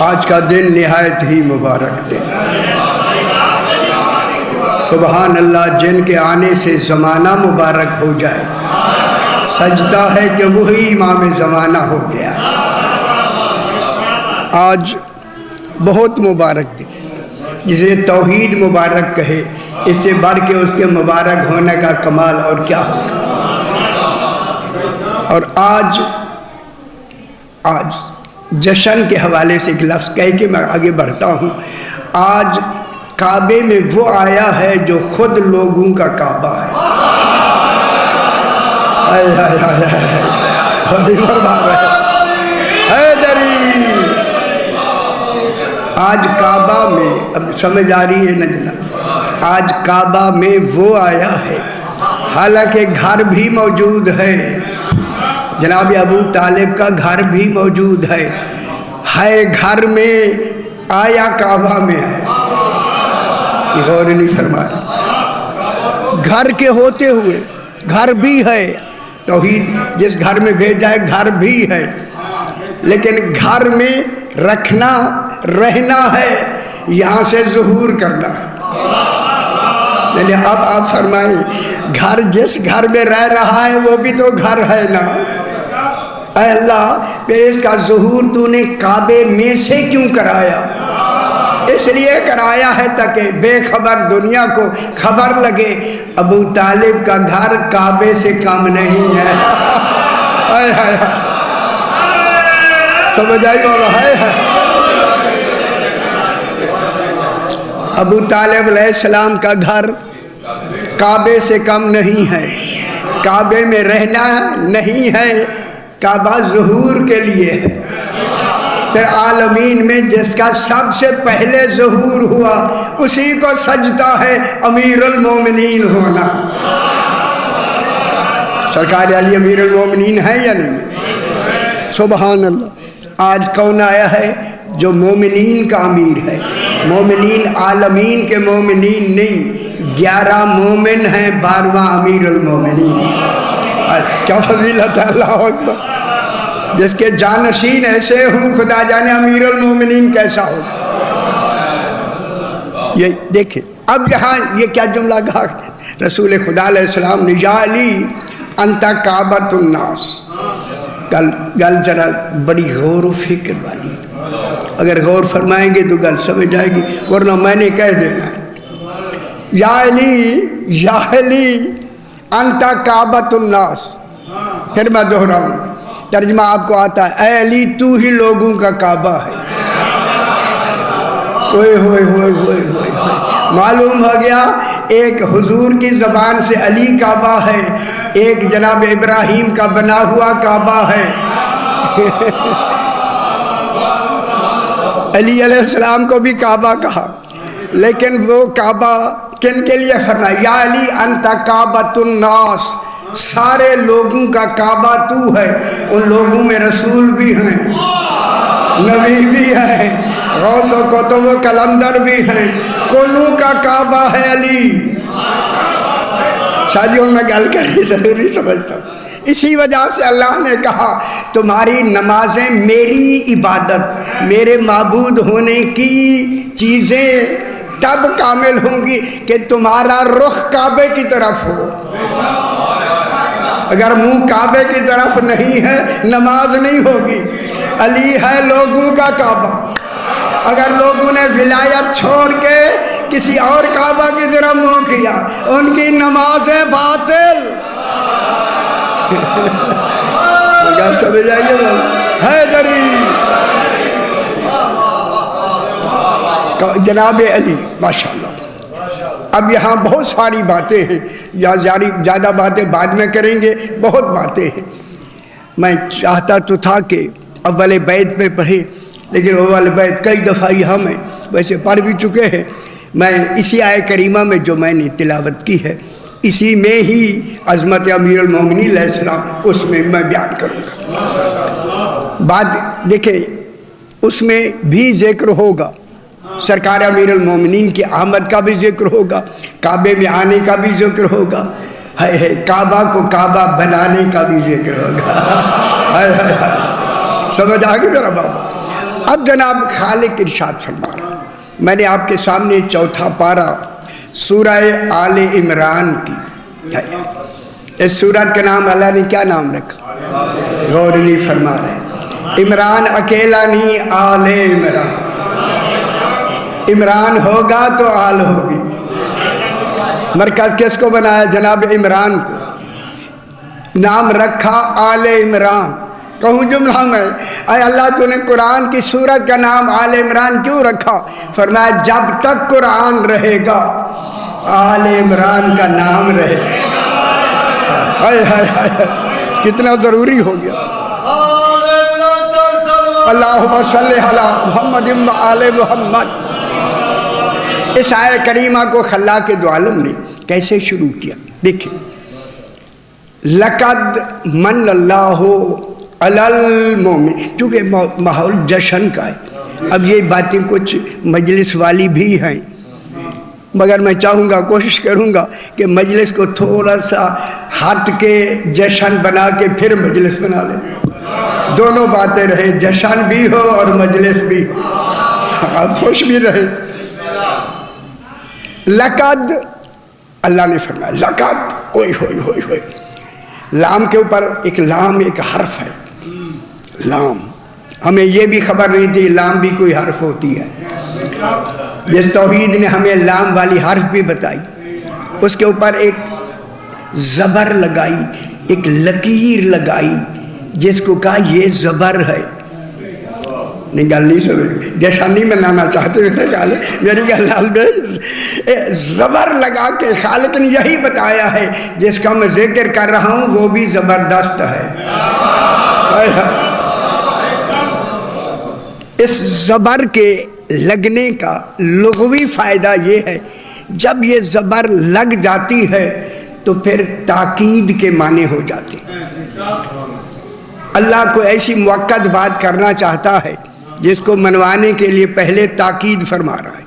آج کا دن نہایت ہی مبارک دن، سبحان اللہ، جن کے آنے سے زمانہ مبارک ہو جائے، سجدہ ہے کہ وہی امام زمانہ ہو گیا۔ آج بہت مبارک دن، جسے توحید مبارک کہے، اس سے بڑھ کے اس کے مبارک ہونے کا کمال اور کیا ہوگا۔ اور آج جشن کے حوالے سے ایک لفظ کہہ کے میں آگے بڑھتا ہوں۔ آج کعبے میں وہ آیا ہے جو خود لوگوں کا کعبہ ہے۔ حیدری، آج کعبہ میں، اب سمجھ آ رہی ہے نہ جناب، آج کعبہ میں وہ آیا ہے، حالانکہ گھر بھی موجود ہے، جناب ابو طالب کا گھر بھی موجود ہے گھر میں، آیا کعبہ میں ہے۔ غور نہیں فرما رہے، گھر کے ہوتے ہوئے گھر بھی ہے، توحید جس گھر میں بھیجا ہے گھر بھی ہے، لیکن گھر میں رکھنا رہنا ہے، یہاں سے ظہور کرنا ہے۔ یعنی اب آپ فرمائیں، گھر جس گھر میں رہ رہا ہے وہ بھی تو گھر ہے نا۔ اے اللہ، پھر اس کا ظہور تو نے کعبے میں سے کیوں کرایا؟ اس لیے کرایا ہے تاکہ بے خبر دنیا کو خبر لگے ابو طالب کا گھر کعبے سے کم نہیں ہے۔ سمجھ آئی بابا؟ ابو طالب علیہ السلام کا گھر کعبے سے کم نہیں ہے، کعبے میں رہنا نہیں ہے، کعبہ ظہور کے لیے ہے۔ پھر عالمین میں جس کا سب سے پہلے ظہور ہوا، اسی کو سجدہ ہے امیر المومنین ہونا۔ سرکار علی امیر المومنین ہے یا نہیں؟ سبحان اللہ۔ آج کون آیا ہے جو مومنین کا امیر ہے؟ مومنین عالمین کے مومنین نہیں، 11 مومن ہیں، 12واں امیر المومنین۔ کیا فضیلت ہے، اللہ اکبر۔ جس کے جانشین ایسے ہوں، خدا جانے امیر المومنین کیسا ہو۔ یہ دیکھیں، اب یہاں یہ کیا جملہ کہا رسول خدا علیہ السلام نے، یا علی انت کعبۃ الناس۔ گل ذرا بڑی غور و فکر والی، اگر غور فرمائیں گے تو گل سمجھ آئے گی، ورنہ میں نے کہہ دینا ہے، یا علی انت کعبۃ الناس۔ پھر میں دہراؤں، ترجمہ آپ کو آتا ہے، اے علی تو ہی لوگوں کا کعبہ ہے۔ ہوئے ہوئے ہوئے ہوئے ہوئے، معلوم ہو گیا ایک حضور کی زبان سے علی کعبہ ہے، ایک جناب ابراہیم کا بنا ہوا کعبہ ہے۔ علی علیہ السلام کو بھی کعبہ کہا، لیکن وہ کعبہ کن کے لیے فرمایا؟ یا علی انت کعبۃ الناس، سارے لوگوں کا کعبہ تو ہے۔ ان لوگوں میں رسول بھی ہیں، نبی بھی ہیں، غوث و کتب و کلندر بھی ہیں، کلوں کا کعبہ ہے علی۔ شادیوں میں گل کرنی ضروری سمجھتا ہوں۔ اسی وجہ سے اللہ نے کہا تمہاری نمازیں میری عبادت، میرے معبود ہونے کی چیزیں تب کامل ہوں گی کہ تمہارا رخ کعبے کی طرف ہو۔ اگر منہ کعبے کی طرف نہیں ہے نماز نہیں ہوگی۔ علی ہے لوگوں کا کعبہ۔ اگر لوگوں نے ولایت چھوڑ کے کسی اور کعبہ کی طرف منہ کیا، ان کی نمازیں باطل۔ سمجھ آئیے حیدری، جناب علی، ماشاءاللہ۔ اب یہاں بہت ساری باتیں ہیں، یا زیادہ باتیں بعد میں کریں گے، بہت باتیں ہیں۔ میں چاہتا تو تھا کہ اول بیت میں پڑھے، لیکن اول بیت کئی دفعہ یہاں میں ویسے پڑھ بھی چکے ہیں۔ میں اسی آیت کریمہ میں جو میں نے تلاوت کی ہے، اسی میں ہی عظمت امیر المومنین علیہ السلام، اس میں میں بیان کروں گا۔ بات دیکھیں، اس میں بھی ذکر ہوگا، سرکار امیر المومنین کی آمد کا بھی ذکر ہوگا، کعبے میں آنے کا بھی ذکر ہوگا، کعبہ کو کعبہ بنانے کا بھی ذکر ہوگا۔ سمجھ آ گئی میرا بابا؟ اب جناب خالق ارشاد فرما رہا، میں نے آپ کے سامنے چوتھا پارہ سورہ آل عمران کی ہے۔ اس سورت کا نام اللہ نے کیا نام رکھا؟ غور نہیں فرما رہے۔ عمران اکیلا نہیں، آل عمران۔ عمران ہوگا تو آل ہوگی۔ مرکز کس کو بنایا؟ جناب عمران کو نام رکھا آل عمران۔ کہوں جملہ میں، اے اللہ تو نے قرآن کی سورت کا نام آل عمران کیوں رکھا؟ فرمایا جب تک قرآن رہے گا آل عمران کا نام رہے گا۔ ہائے ہائے ہائے، کتنا ضروری ہو گیا۔ اللہم صلی علی محمد و آل محمد۔ اس آیہ کریمہ کو خلاق دو عالم نے کیسے شروع کیا؟ دیکھیں، لقد من اللہ علی المومن، کیونکہ ماحول جشن کا ہے۔ اب یہ باتیں کچھ مجلس والی بھی ہیں، مگر میں چاہوں گا، کوشش کروں گا کہ مجلس کو تھوڑا سا ہٹ کے جشن بنا کے پھر مجلس بنا لیں، دونوں باتیں رہے، جشن بھی ہو اور مجلس بھی ہو، آپ خوش بھی رہے۔ لقد، اللہ نے فرمایا لقد، اوئے ہوئے ہوئے ہوئے، لام کے اوپر ایک لام ایک حرف ہے، لام۔ ہمیں یہ بھی خبر نہیں تھی لام بھی کوئی حرف ہوتی ہے۔ جس توحید نے ہمیں لام والی حرف بھی بتائی، اس کے اوپر ایک زبر لگائی، ایک لکیر لگائی، جس کو کہا یہ زبر ہے۔ نہیں گل نہیں سمجھ، جشن نہیں منانا چاہتے میری گل زبر لگا کے خالق نے یہی بتایا ہے جس کا میں ذکر کر رہا ہوں وہ بھی زبردست ہے۔ اس زبر کے لگنے کا لغوی فائدہ یہ ہے، جب یہ زبر لگ جاتی ہے تو پھر تاکید کے معنی ہو جاتے ہیں۔ اللہ کو ایسی موقت بات کرنا چاہتا ہے جس کو منوانے کے لیے پہلے تاکید فرما رہا ہے۔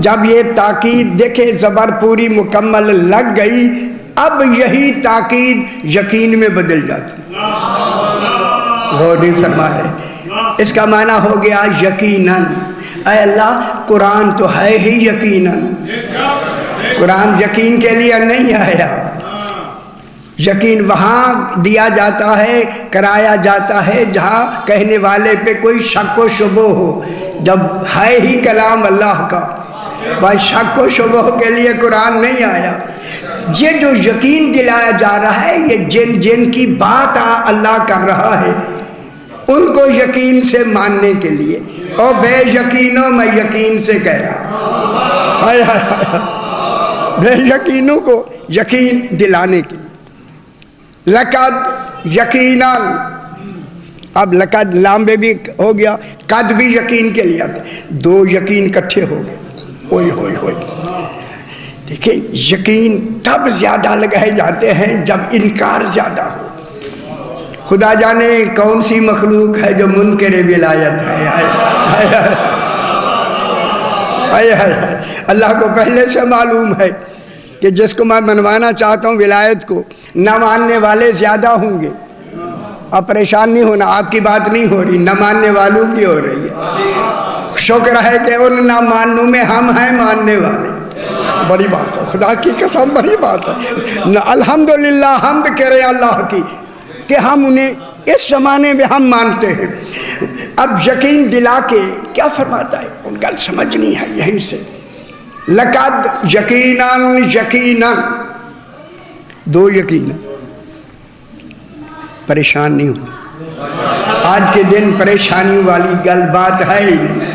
جب یہ تاکید دیکھیں زبر پوری مکمل لگ گئی، اب یہی تاکید یقین میں بدل جاتی۔ غور نہیں فرما رہے، اس کا معنی ہو گیا یقیناً۔ اے اللہ قرآن تو ہے ہی یقیناً، قرآن یقین کے لیے نہیں آیا۔ یقین وہاں دیا جاتا ہے، کرایا جاتا ہے جہاں کہنے والے پہ کوئی شک و شبہ ہو۔ جب ہے ہی کلام اللہ کا، وہاں شک و شبہ کے لیے قرآن نہیں آیا۔ یہ جو یقین دلایا جا رہا ہے، یہ جن کی بات اللہ کر رہا ہے ان کو یقین سے ماننے کے لیے، اور بے یقینوں میں یقین سے کہہ رہا ہوں، بے یقینوں کو یقین دلانے کے لیے۔ لقد یقیناً، اب لقد لام میں بھی ہو گیا، قد بھی یقین کے لیے، دو یقین کٹھے ہو گئے۔ اوئے ہوئے ہوئے، دیکھیں یقین تب زیادہ لگائے جاتے ہیں جب انکار زیادہ ہو۔ خدا جانے کون سی مخلوق ہے جو منکر ولایت ہے۔ اللہ کو پہلے سے معلوم ہے کہ جس کو میں منوانا چاہتا ہوں ولایت کو، نہ ماننے والے زیادہ ہوں گے۔ اب پریشان نہیں ہونا، آپ کی بات نہیں ہو رہی، نہ ماننے والوں کی ہو رہی ہے۔ شکر ہے کہ ان نہ مانوں میں ہم ہیں ماننے والے، بڑی بات ہے، خدا کی قسم بڑی بات ہے۔ الحمدللہ حمد کرے اللہ کی کہ ہم انہیں اس زمانے میں ہم مانتے ہیں۔ اب یقین دلا کے کیا فرماتا ہے، ان گل سمجھنی ہے یہیں سے۔ لقد یقیناً، یقیناً دو یقین، پریشان نہیں ہونا۔ آج کے دن پریشانی والی گل بات ہے ہی نہیں۔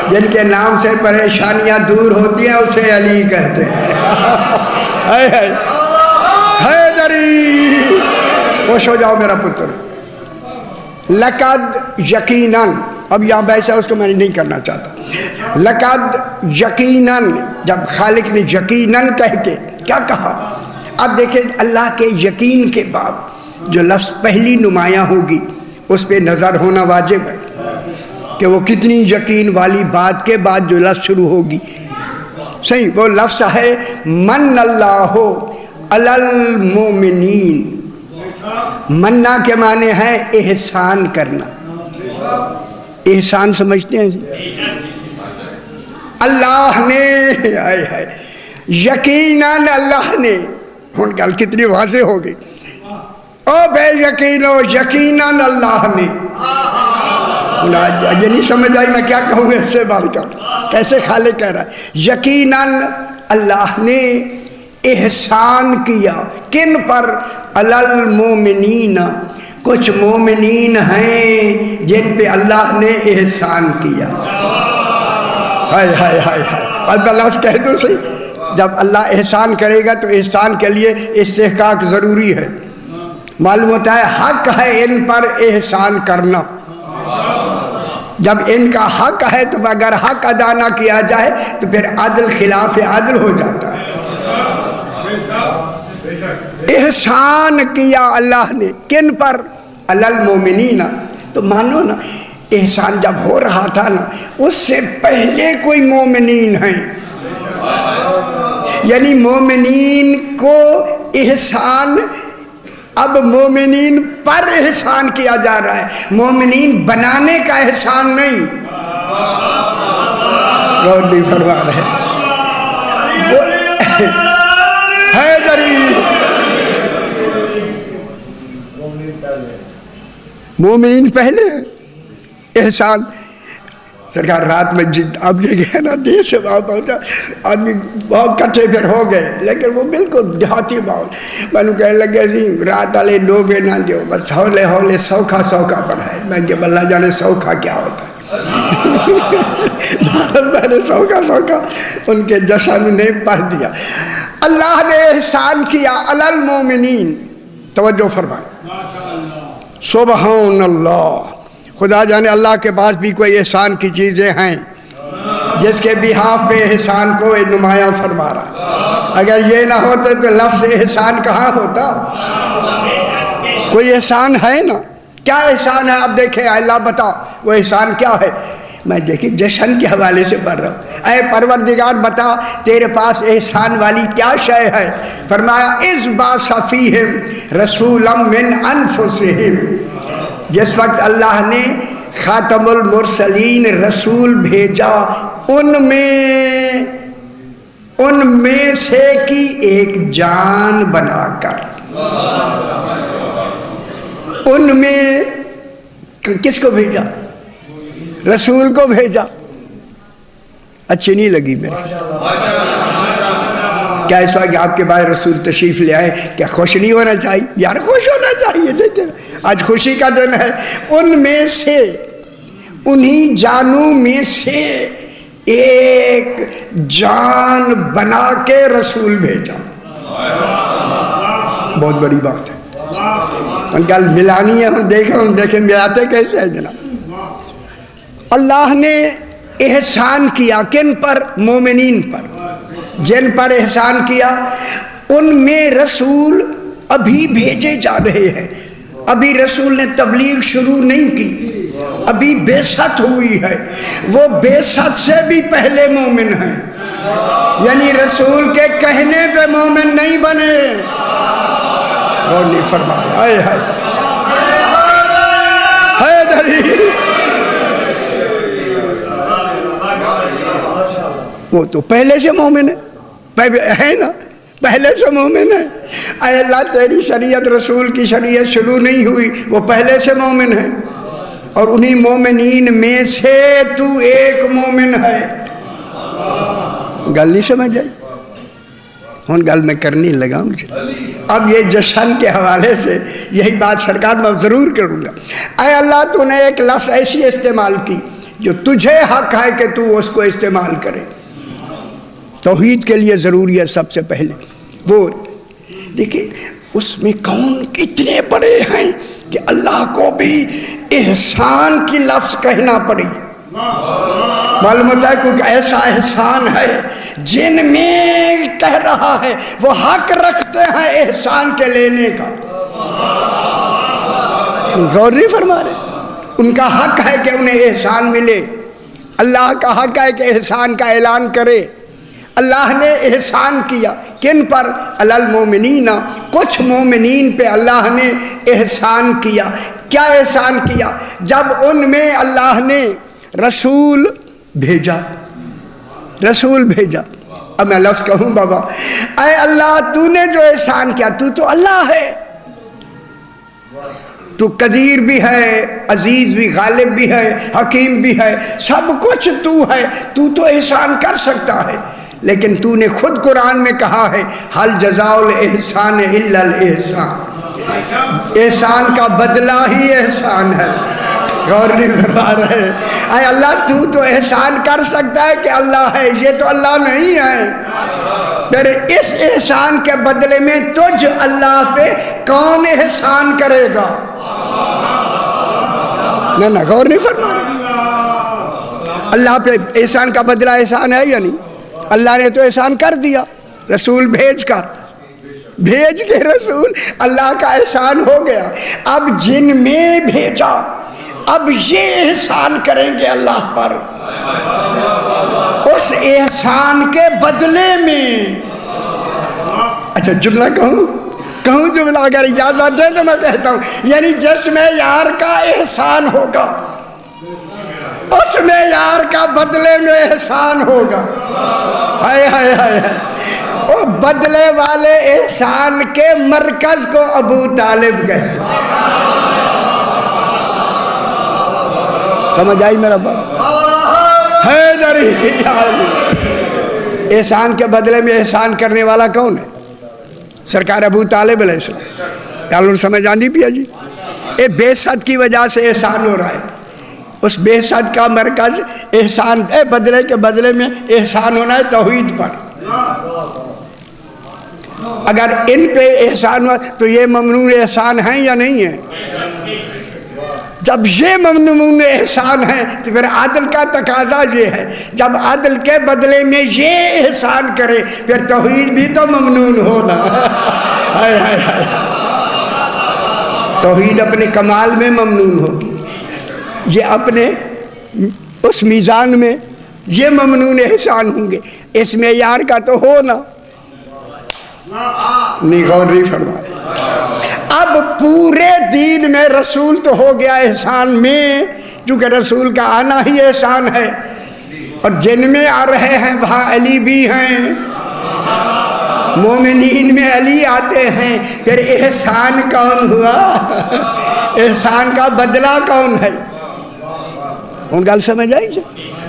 جن کے نام سے پریشانیاں دور ہوتی ہیں اسے علی کہتے ہیں۔ حیدری، خوش ہو جاؤ میرا پتر۔ لقد یقیناً، اب یہاں ویسا اس کو میں نہیں کرنا چاہتا۔ لقد یقیناً، جب خالق نے یقیناً کہہ کے کیا کہا، اب دیکھیں اللہ کے یقین کے بعد جو لفظ پہلی نمایاں ہوگی اس پہ نظر ہونا واجب ہے کہ وہ کتنی یقین والی بات کے بعد جو لفظ شروع ہوگی، صحیح وہ لفظ ہے من اللہ علی المومنین۔ منا کے معنی ہے احسان کرنا۔ احسان سمجھتے ہیں؟ اللہ نے یقیناً اللہ نے، ہن گل کتنی واضح ہو گئی، او بے یقینو یقیناً اللہ نے، یہ نہیں سمجھ آئی میں کیا کہوں گا اس سے بڑھ کر، کیسے خالق کہہ رہا ہے یقیناً اللہ نے احسان کیا، کن پر؟ علی المومنین، کچھ مومنین ہیں جن پہ اللہ نے احسان کیا۔ ہائے ہائے ہائے ہائے، اب اللہ سے کہہ دو صحیح، جب اللہ احسان کرے گا تو احسان کے لیے استحقاق ضروری ہے، معلوم ہوتا ہے حق ہے ان پر احسان کرنا، جب ان کا حق ہے تو اگر حق ادا نہ کیا جائے تو پھر عدل خلاف عدل ہو جاتا ہے۔ احسان کیا اللہ نے، کن پر؟ علی المومنین، تو مانو نا احسان جب ہو رہا تھا نا اس سے پہلے کوئی مومنین ہیں، یعنی مومنین کو احسان، اب مومنین پر احسان کیا جا رہا ہے، مومنین بنانے کا احسان نہیں، غور نہیں فرما رہے حیدری، مومنین پہلے احسان۔ سرکار رات میں اب یہ گیا نا دیر سے وہاں پہنچا، آدمی بہت کٹھے پھر ہو گئے، لیکن وہ بالکل دیہاتی ماحول، میں نے کہنے لگے جی رات والے ڈوبے نہ دیو، بس ہولے ہولے سوکھا سوکھا پڑھائے۔ میں کہ اللہ جانے سوکھا کیا ہوتا ہے میں نے سوکھا سوکھا ان کے جشن نے پڑھ دیا۔ اللہ نے احسان کیا علی المومنین، توجہ فرمائیں، سبحان اللہ، خدا جانے اللہ کے پاس بھی کوئی احسان کی چیزیں ہیں جس کے بہاف پہ احسان کو نمایاں فرما رہا، اگر یہ نہ ہوتے تو لفظ احسان کہاں ہوتا؟ کوئی احسان ہے نا، کیا احسان ہے؟ اب دیکھیں اللہ بتا وہ احسان کیا ہے۔ میں دیکھیں جشن کے حوالے سے پڑھ رہا ہوں، اے پروردگار بتا تیرے پاس احسان والی کیا شے ہے؟ فرمایا اذ بعث فیہم رسولا من انفسہم، جس وقت اللہ نے خاتم المرسلین رسول بھیجا ان میں سے کی ایک جان بنا کر، ان میں کس کو بھیجا؟ رسول کو بھیجا۔ اچھی نہیں لگی میرے؟ کیا اس وقت آپ کے پاس رسول تشریف لے آئے کیا خوش نہیں ہونا چاہیے؟ یار خوش ہونا چاہیے، دیکھیں آج خوشی کا دن ہے۔ ان میں سے، انہی جانوں میں سے ایک جان بنا کے رسول بھیجا، بہت بڑی بات ہے، کل ملانی ہے، ہم دیکھیں ملاتے کیسے ہیں جناب۔ اللہ نے احسان کیا کن پر؟ مومنین پر، جن پر احسان کیا ان میں رسول ابھی بھیجے جا رہے ہیں، ابھی رسول نے تبلیغ شروع نہیں کی، ابھی بعثت ہوئی ہے، وہ بعثت سے بھی پہلے مومن ہیں، یعنی رسول کے کہنے پہ مومن نہیں بنے، اور نہیں فرمایا ہائے ہائے وہ تو پہلے سے مومن ہے نا، پہلے سے مومن ہے۔ اے اللہ تیری شریعت رسول کی شریعت شروع نہیں ہوئی، وہ پہلے سے مومن ہے، اور انہی مومنین میں سے تو ایک مومن ہے۔ گل نہیں سمجھ آئی؟ ہن گل میں کرنے لگا مجھے، اب یہ جشن کے حوالے سے یہی بات سرکار میں ضرور کروں گا۔ اے اللہ تو نے ایک لفظ ایسی استعمال کی جو تجھے حق ہے کہ تو اس کو استعمال کرے، توحید کے لیے ضروری ہے سب سے پہلے وہ۔ دیکھیں اس میں کون اتنے بڑے ہیں کہ اللہ کو بھی احسان کی لفظ کہنا پڑی، معلوم ہوتا ہے کیونکہ ایسا احسان ہے جن میں کہہ رہا ہے وہ حق رکھتے ہیں احسان کے لینے کا، غور نہیں فرما رہے، ان کا حق ہے کہ انہیں احسان ملے، اللہ کا حق ہے کہ احسان کا اعلان کرے، اللہ نے احسان کیا کن پر؟ علی المومنین، کچھ مومنین پہ اللہ نے احسان کیا۔ کیا احسان کیا؟ جب ان میں اللہ نے رسول بھیجا، رسول بھیجا۔ اب میں لفظ کہوں بابا، اے اللہ تو نے جو احسان کیا، تو اللہ ہے، تو قدیر بھی ہے، عزیز بھی، غالب بھی ہے، حکیم بھی ہے، سب کچھ تو ہے، تو احسان کر سکتا ہے۔ لیکن تو نے خود قرآن میں کہا ہے حل جزاء الاحسان الا الاحسان، احسان کا بدلہ ہی احسان ہے۔ غور نہیں فرما رہے؟ اے اللہ تو احسان کر سکتا ہے کہ اللہ ہے، یہ تو اللہ نہیں ہے، پھر اس احسان کے بدلے میں تجھ اللہ پہ کون احسان کرے گا؟ نہ غور نہیں فرما رہے؟ اللہ پہ احسان کا بدلہ احسان ہے یا نہیں؟ اللہ نے تو احسان کر دیا، رسول بھیج کے رسول، اللہ کا احسان ہو گیا۔ اب جن میں بھیجا، اب یہ احسان کریں گے اللہ پر، اس احسان کے بدلے میں۔ اچھا جملہ کہوں جملہ، اگر اجازت دیں تو میں کہتا ہوں، یعنی جس میں یار کا احسان ہوگا اس میں یار کا بدلے میں احسان ہوگا۔ ہائے ہائے ہائے ہائے، وہ بدلے والے احسان کے مرکز کو ابو طالب کہتے ہیں۔ سمجھ آئی میرا بات؟ حیدری احسان کے بدلے میں احسان کرنے والا کون ہے؟ سرکار ابو طالب علیہ السلام۔ تعلق سمجھ آندی پیا جی؟ اے بے ست کی وجہ سے احسان ہو رہا ہے، اس بے ست کا مرکز احسان بدلے کے بدلے میں احسان ہونا ہے توحید پر۔ اگر ان پہ احسان ہوا تو یہ ممنون احسان ہیں یا نہیں ہے؟ جب یہ ممنون احسان ہے تو پھر عدل کا تقاضا یہ ہے، جب عدل کے بدلے میں یہ احسان کرے پھر توحید بھی تو ممنون ہونا۔ توحید اپنے کمال میں ممنون ہوگی، یہ اپنے اس میزان میں یہ ممنون احسان ہوں گے، اس معیار کا تو ہونا نہیں۔ غور نہیں فرما۔ اب پورے دین میں رسول تو ہو گیا احسان میں، کیونکہ رسول کا آنا ہی احسان ہے، اور جن میں آ رہے ہیں وہاں علی بھی ہیں، مومنین میں علی آتے ہیں، پھر احسان کون ہوا؟ احسان کا بدلہ کون ہے؟ ان گل سمجھ آئی؟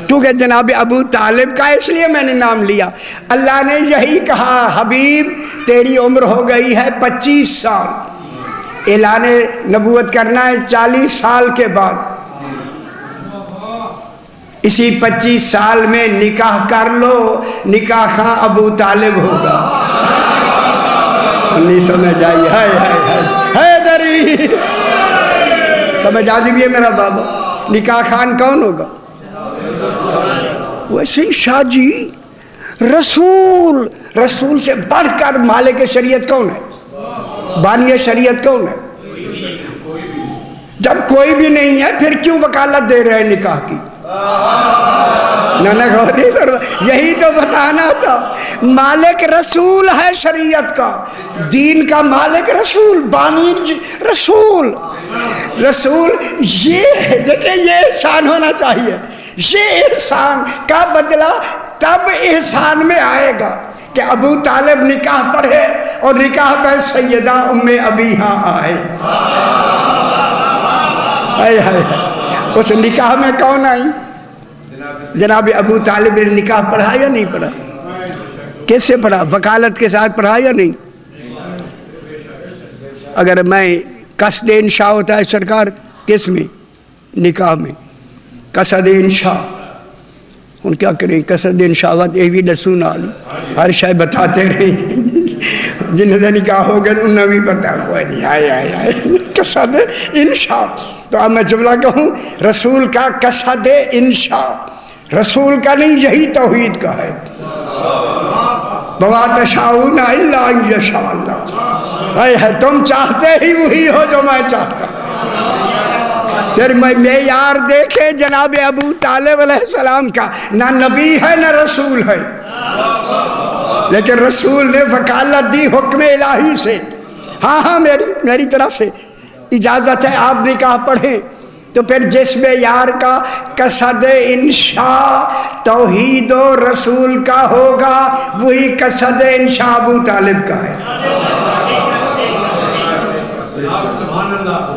کیونکہ جناب ابو طالب کا اس لیے میں نے نام لیا، اللہ نے یہی کہا حبیب تیری عمر ہو گئی ہے 25 سال، اعلان نبوت کرنا ہے 40 سال کے بعد، اسی 25 سال میں نکاح کر لو، نکاح خاں ابو طالب ہوگا۔ نہیں سمجھ آئی؟ حیدری سمجھ آ بھی ہے میرا بابا؟ نکاح خان کون ہوگا؟ ویسے ہی شاہ جی رسول سے بڑھ کر مالک شریعت کون ہے؟ بانی شریعت کون ہے؟ جب کوئی بھی نہیں ہے پھر کیوں وکالت دے رہے ہیں نکاح کی؟ یہی تو بتانا تھا، مالک رسول ہے شریعت کا، دین کا مالک رسول، بانی رسول۔ یہ دیکھیں یہ احسان ہونا چاہیے، یہ احسان کا بدلہ تب احسان میں آئے گا کہ ابو طالب نکاح پڑھے اور نکاح پہ سیدہ ام ابیہا آئے۔ اس نکاح میں کون آئی؟ جناب ابو طالب نے نکاح پڑھا یا نہیں پڑھا؟ کیسے پڑھا؟ وکالت کے ساتھ پڑھا یا نہیں؟ اگر میں قصد انشاء ہوتا ہے سرکار کس میں؟ نکاح میں قصد انشاء، ان کیا کریں؟ قصد انشاءت یہ بھی دسوں نال ہر شاید بتاتے رہے، جنہوں نے نکاح ہو گئے انہیں بھی پتا کوئی نہیں، آئے قصد انشاء۔ تو اب میں جملہ کہوں، رسول کا قصد انشاء، رسول کا نہیں، یہی توحید کا ہے۔ وَمَا تَشَاءُونَ إِلَّا أَن يَشَاءَ اللَّهُ، تم چاہتے ہی وہی ہو جو میں چاہتا۔ پھر معیار دیکھے جناب ابو طالب علیہ السلام کا، نہ نبی ہے نہ رسول ہے، لیکن رسول نے وکالت دی حکم الہی سے، ہاں میری طرف سے اجازت ہے آپ نکاح پڑھیں. تو پھر جس میں یار کا قصد انشاء توحید و رسول کا ہوگا وہی قصد انشاء ابو طالب کا ہے.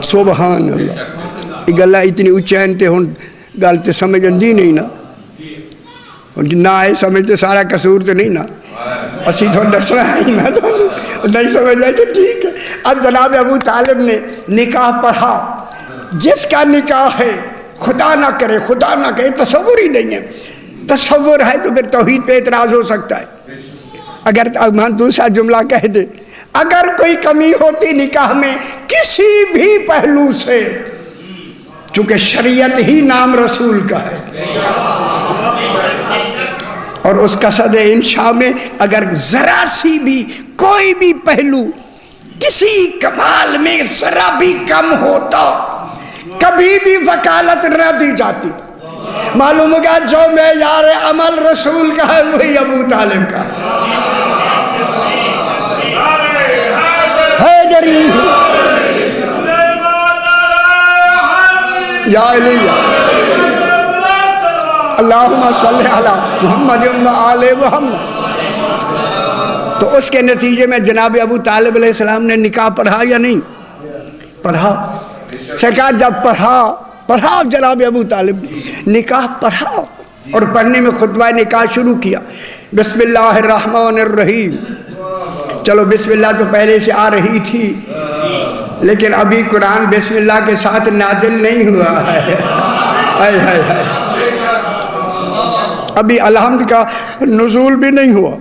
سبحان اللہ. یہ گلا اتنی اچین تے ہن گل تے سمجھ اندی نہیں نا، نہ آئے سمجھ تے سارا قصور تو نہیں نا، اسی تو دسنا ہی نا، نہیں سمجھ آئے تو ٹھیک ہے. اب جناب ابو طالب نے نکاح پڑھا. جس کا نکاح ہے خدا نہ کرے تصور ہی نہیں ہے. تصور ہے تو پھر توحید پہ اعتراض ہو سکتا ہے. اگر دوسرا جملہ کہہ دے، اگر کوئی کمی ہوتی نکاح میں کسی بھی پہلو سے، چونکہ شریعت ہی نام رسول کا ہے، اور اس قصد انشاء میں اگر ذرا سی بھی کوئی بھی پہلو کسی کمال میں ذرا بھی کم ہوتا کبھی بھی وکالت نہ دی جاتی. معلوم ہوگا جو معیار عمل رسول کا ہے وہی ابو طالب کا ہے. یا علی اللہم صلی علی محمد و آل محمد. تو اس کے نتیجے میں جناب ابو طالب علیہ السلام نے نکاح پڑھا یا نہیں پڑھا؟ سرکار جب پڑھا جناب ابو طالب نکاح پڑھا اور پڑھنے میں خطبہ نکاح شروع کیا. بسم اللہ الرحمن الرحیم. چلو بسم اللہ تو پہلے سے آ رہی تھی، لیکن ابھی قرآن بسم اللہ کے ساتھ نازل نہیں ہوا ہے. ابھی الحمد کا نزول بھی نہیں ہوا.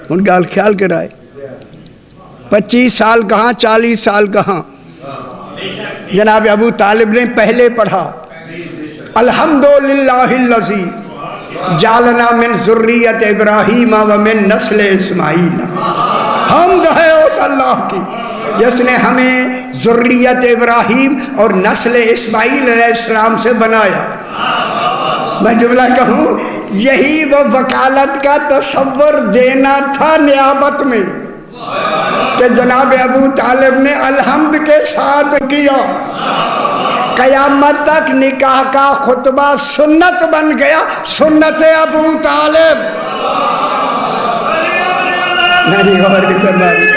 ان کا خیال کرائے 25 سال کہاں 40 سال کہاں. جناب ابو طالب نے پہلے پڑھا الحمدللہ الذی جعلنا من ذریت ابراہیم و من نسل اسماعیل. حمد ہے اس اللہ کی جس نے ہمیں ذریت ابراہیم اور نسل اسماعیل علیہ السلام سے بنایا. میں جملہ کہوں، یہی وہ وکالت کا تصور دینا تھا نیابت میں کہ جناب ابو طالب نے الحمد کے ساتھ کیا. قیامت تک نکاح کا خطبہ سنت بن گیا، سنت ابو طالب. نہیں غور کی فرمائی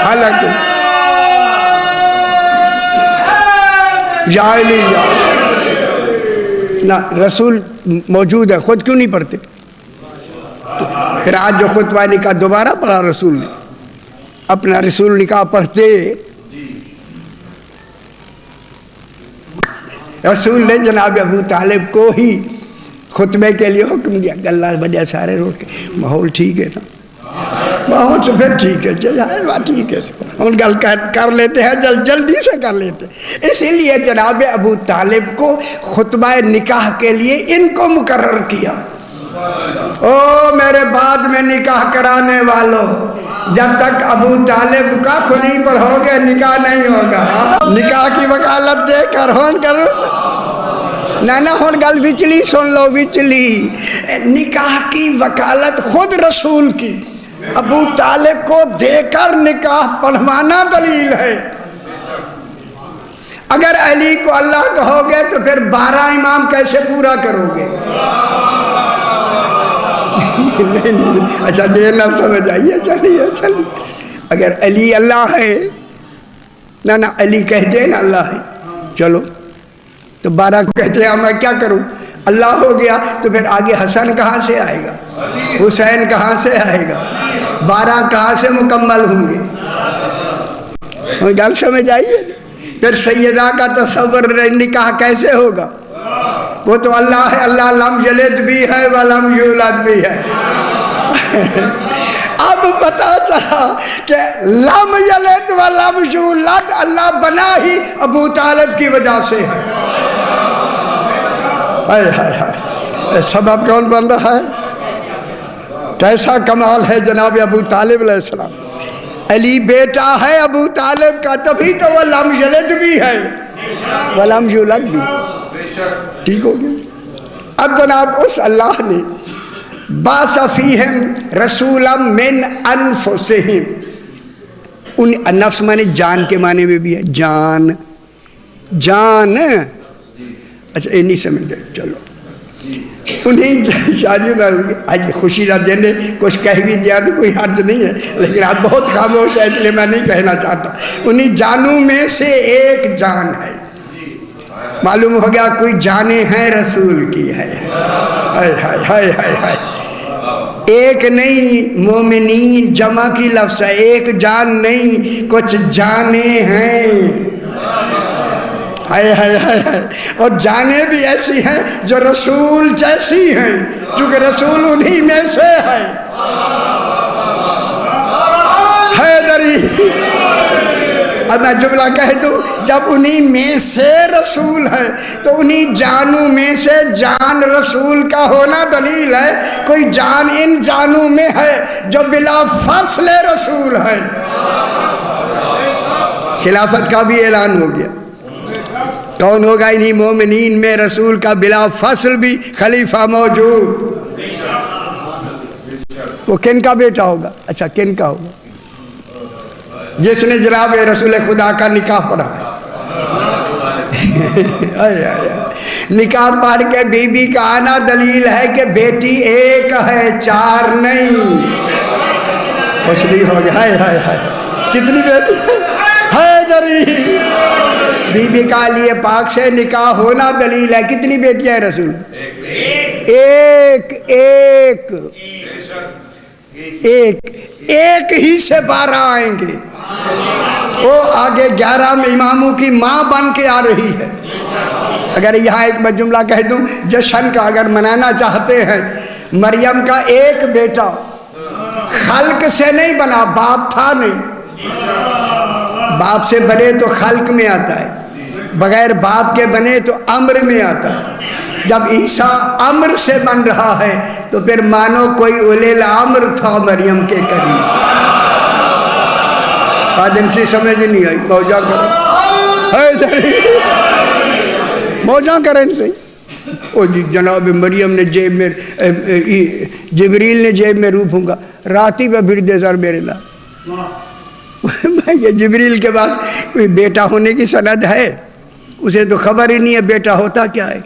حالانکہ جاہلی نہ رسول موجود ہے، خود کیوں نہیں پڑھتے؟ پھر آج جو خطبہ نکاح دوبارہ پڑھا رسول نے، اپنا رسول نکاح پڑھتے. رسول نے جناب ابو طالب کو ہی خطبے کے لیے حکم دیا. اللہ بڑے سارے روڈ کے ماحول ٹھیک ہے نا، ماحول سے پھر ٹھیک ہے ٹھیک ہے، ہم گل کر لیتے ہیں، جلدی سے کر لیتے. اسی لیے جناب ابو طالب کو خطبہ نکاح کے لیے ان کو مقرر کیا. او میرے بعد میں نکاح کرانے والوں، جب تک ابو طالب کا خود نہیں پڑھو گے نکاح نہیں ہوگا. نکاح کی وکالت دے کر ہون کرو نہ ہون گل وچلی سن لو وچلی. نکاح کی وکالت خود رسول کی ابو طالب کو دے کر نکاح پڑھوانا دلیل ہے. اگر علی کو اللہ کہو گے تو پھر 12 امام کیسے پورا کرو گے؟ نہیں اچھا دیر نہ سمجھ آئیے. چلیے اگر علی اللہ ہے نہ علی کہتے ہیں نا اللہ ہے، چلو تو 12 کہتے ہیں میں کیا کروں؟ اللہ ہو گیا تو پھر آگے حسن کہاں سے آئے گا، حسین کہاں سے آئے گا، 12 کہاں سے مکمل ہوں گے؟ گل سمجھ آئیے. پھر سیدہ کا تصور نکاح کیسے ہوگا؟ وہ تو اللہ ہے، اللہ لم یلد بھی ہے ولم یولد بھی ہے. اب پتا چلا کہ لم یلد ولم یولد اللہ بنا ہی ابو طالب کی وجہ سے ہے. سبب کون بن رہا ہے؟ کیسا کمال ہے جناب ابو طالب علیہ السلام. علی بیٹا ہے ابو طالب کا، تبھی تو وہ لم یلد بھی ہے ولم یولد بھی. ٹھیک ہو گیا. اب جناب اس اللہ نے باس فیہم رسولا من انفسہم، ان نفس مانے جان کے معنی میں بھی ہے، جان جان، اچھا یہ نہیں سمجھ گئے، چلو انہیں شادی میں آج خوشی نہ دینے کچھ کہہ بھی دیا تو کوئی حرج نہیں ہے، لیکن آپ بہت خاموش ہے اس لیے میں نہیں کہنا چاہتا۔ انہیں جانوں میں سے ایک جان ہے، معلوم ہو گیا کوئی جانیں ہیں رسول کی ہے، ہائے ہائے ہائے ہائے ہائے، ایک نہیں، مومنین جمع کی لفظ ہے، ایک جان نہیں، کچھ جانیں ہیں، ہائے ہائے ہائے، اور جانیں بھی ایسی ہیں جو رسول جیسی ہیں، کیونکہ رسول انہی میں سے ہے، حیدری۔ اب میں جملہ کہہ دوں، جب انہی میں سے رسول ہے تو انہی جانوں میں سے جان رسول کا ہونا دلیل ہے، کوئی جان ان جانوں میں ہے جو بلا فصل رسول ہے۔ خلافت کا بھی اعلان ہو گیا، کون ہوگا انہی مومنین میں رسول کا بلا فصل بھی خلیفہ موجود؟ وہ کن کا بیٹا ہوگا؟ اچھا کن کا ہوگا؟ جس نے جناب رسول خدا کا نکاح پڑھا ہے۔ نکاح پڑھ کے بی بی کا آنا دلیل ہے کہ بیٹی ایک ہے، چار نہیں۔ خوش نہیں ہو گیا، ہائے ہائے ہائے، کتنی بیٹی ہے؟ حیدری۔ بی بی کا لیے پاک سے نکاح ہونا دلیل ہے، کتنی بیٹیاں ہیں رسول؟ ایک ایک ایک ایک ہی سے 12 آئیں گے، وہ آگے 11 اماموں کی ماں بن کے آ رہی ہے۔ اگر یہاں ایک میں جملہ کہہ دوں، جشن کا اگر منانا چاہتے ہیں، مریم کا ایک بیٹا خلق سے نہیں بنا، باپ تھا نہیں، باپ سے بنے تو خلق میں آتا ہے، بغیر باپ کے بنے تو امر میں آتا ہے۔ جب عیسیٰ امر سے بن رہا ہے تو پھر مانو کوئی اولی الامر تھا مریم کے قریب۔ آج ان سے سمجھ نہیں آئی، موجہ کریں، موجہ کریں ان سے۔ او جی جناب مریم نے جیب میں، جبریل نے جیب میں روح پھونکا، راتی پہ بھیڑ دے سر میرے لئے۔ میں جبریل کے بعد کوئی بیٹا ہونے کی سند ہے؟ اسے تو خبر ہی نہیں ہے بیٹا ہوتا کیا ہے۔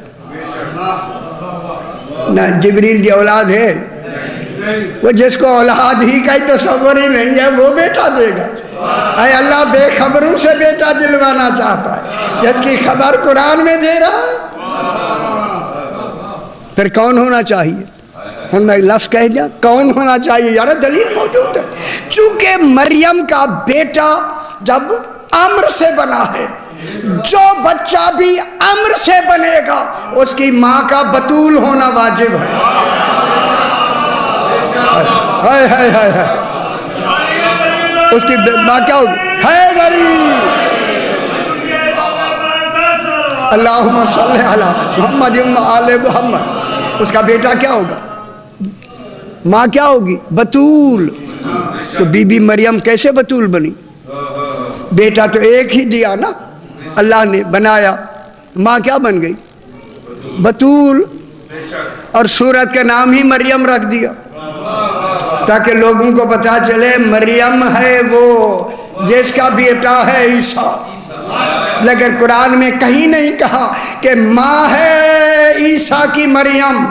نہ جبریل کی اولاد ہے، وہ جس کو اولاد ہی کا تصور ہی نہیں ہے وہ بیٹا دے گا۔ اے اللہ بے خبروں سے بیٹا دلوانا چاہتا ہے، جس کی خبر قرآن میں دے رہا ہے۔ پھر کون ہونا چاہیے؟ ہن میں لفظ کہہ دیا، کون ہونا چاہیے؟ یار دلیل موجود ہے، چونکہ مریم کا بیٹا جب امر سے بنا ہے، جو بچہ بھی امر سے بنے گا اس کی ماں کا بطول ہونا واجب ہے۔ ہائے ہائے ہائے ہائے، اس کی ماں کیا ہوگی؟ حیدری۔ اللہم صلی علی محمد و آل محمد، اس کا بیٹا کیا ہوگا؟ ماں کیا ہوگی؟ بطول۔ تو بی بی مریم کیسے بطول بنی؟ بیٹا تو ایک ہی دیا نا اللہ نے بنایا، ماں کیا بن گئی؟ بطول۔ اور سورت کا نام ہی مریم رکھ دیا تاکہ لوگوں کو پتا چلے مریم ہے وہ جس کا بیٹا ہے عیسیٰ۔ لیکن قرآن میں کہیں نہیں کہا کہ ماں ہے عیسیٰ کی مریم،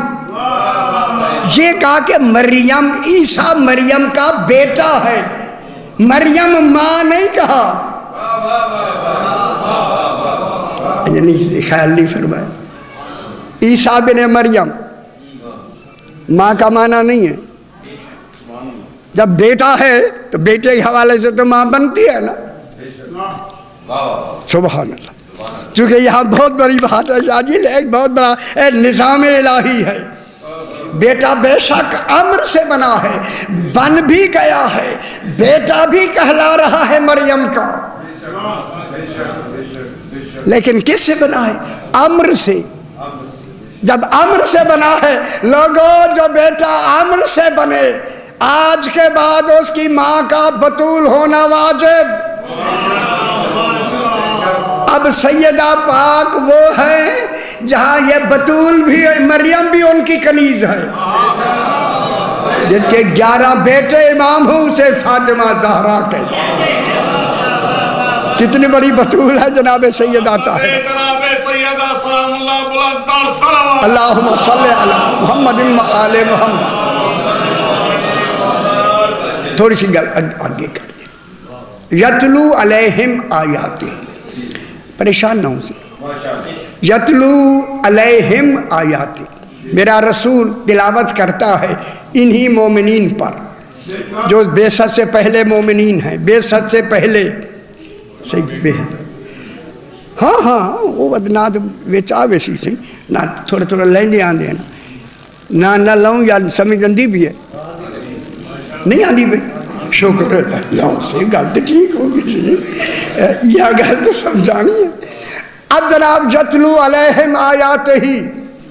یہ کہا کہ مریم عیسیٰ مریم کا بیٹا ہے، مریم ماں نہیں کہا۔ یعنی خیال نہیں فرمایا، عیسیٰ بن مریم ماں کا معنی نہیں ہے۔ جب بیٹا ہے تو بیٹے کے حوالے سے تو ماں بنتی ہے نا۔ سبحان اللہ، چونکہ یہاں بہت بڑی بات ہے شاجل، ایک بہت بڑا نظام الہی ہے۔ بیٹا بے شک امر سے بنا ہے، بن بھی گیا ہے، بیٹا بھی کہلا رہا ہے مریم کا، لیکن کس سے بنا ہے؟ امر سے۔ جب امر سے بنا ہے، لوگوں جو بیٹا امر سے بنے آج کے بعد اس کی ماں کا بطول ہونا واجب۔ اب سیدہ پاک وہ ہے جہاں یہ بطول بھی ہے، مریم بھی ان کی کنیز ہے، جس کے 11 بیٹے امام ہوں اسے فاطمہ زہرا کہتے ہیں۔ کتنی بڑی بطول ہے جناب سیدہ طاہرہ۔ اللہم صلی علی محمد و آل محمد۔ تھوڑی سی گل آگے کر دیں۔ یتلو علیہم آیاتہ، پریشان نہ ہوں سے، یتلو علیہم آیاتہ، میرا رسول تلاوت کرتا ہے انہی مومنین پر جو بعثت سے پہلے مومنین ہیں، بعثت سے پہلے ہاں وہ بدنا تو ویچا ویسی سی نہ تھوڑا تھوڑا لیندے آندے ہیں نہ لوں یا سمجھ اندھی بھی ہے نہیں آندھی بھی شکر اللہ لوں سے گل تو ٹھیک ہوگی سی یہ گل تو سمجھانی ہے۔ اب جناب یتلو علیہم آیات ہی،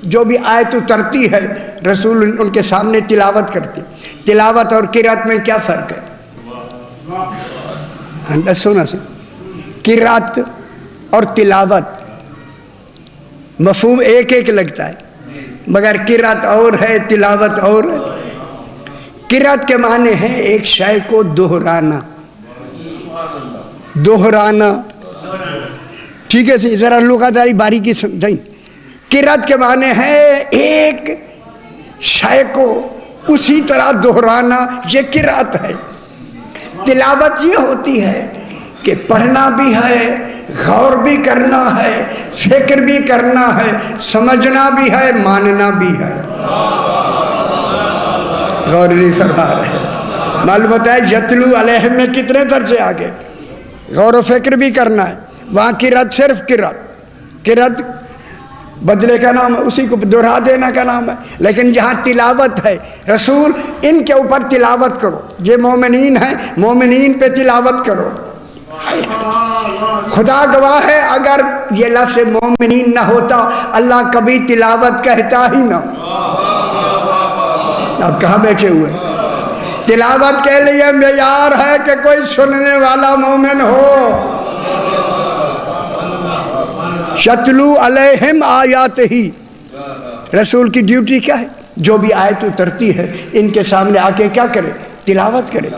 جو بھی آیت اترتی ہے رسول ان کے سامنے تلاوت کرتے۔ تلاوت اور قرات میں کیا فرق ہے؟ سونا سے قرات اور تلاوت مفہوم ایک ایک لگتا ہے، مگر قرات اور ہے تلاوت اور ہے۔ قرات کے معنی ہیں ایک شے کو دہرانا، دہرانا، ٹھیک ہے سی، ذرا لغتاری باریکی سمجھیں۔ قرات کے معنی ہے ایک شے کو اسی طرح دہرانا، یہ قرات ہے۔ تلاوت یہ ہوتی ہے کہ پڑھنا بھی ہے، غور بھی کرنا ہے، فکر بھی کرنا ہے، سمجھنا بھی ہے، ماننا بھی ہے۔ غور نہیں فرما رہے، معلوم ہوتا ہے یتلو علیہم میں کتنے درجے آگے، غور و فکر بھی کرنا ہے۔ وہاں قرات صرف قرات بدلے کا نام ہے، اسی کو دہرا دینا کا نام ہے، لیکن یہاں تلاوت ہے۔ رسول ان کے اوپر تلاوت کرو، یہ مومنین ہیں، مومنین پہ تلاوت کرو۔ خدا گواہ ہے اگر یہ لفظ مومنین نہ ہوتا اللہ کبھی تلاوت کہتا ہی نہ۔ آپ کہاں بیٹھے ہوئے؟ تلاوت کے لیے معیار ہے کہ کوئی سننے والا مومن ہو۔ یتلو علیہم آیات ہی، رسول کی ڈیوٹی کیا ہے؟ جو بھی آیت اترتی ہے ان کے سامنے آ کے کیا کرے؟ تلاوت کرے۔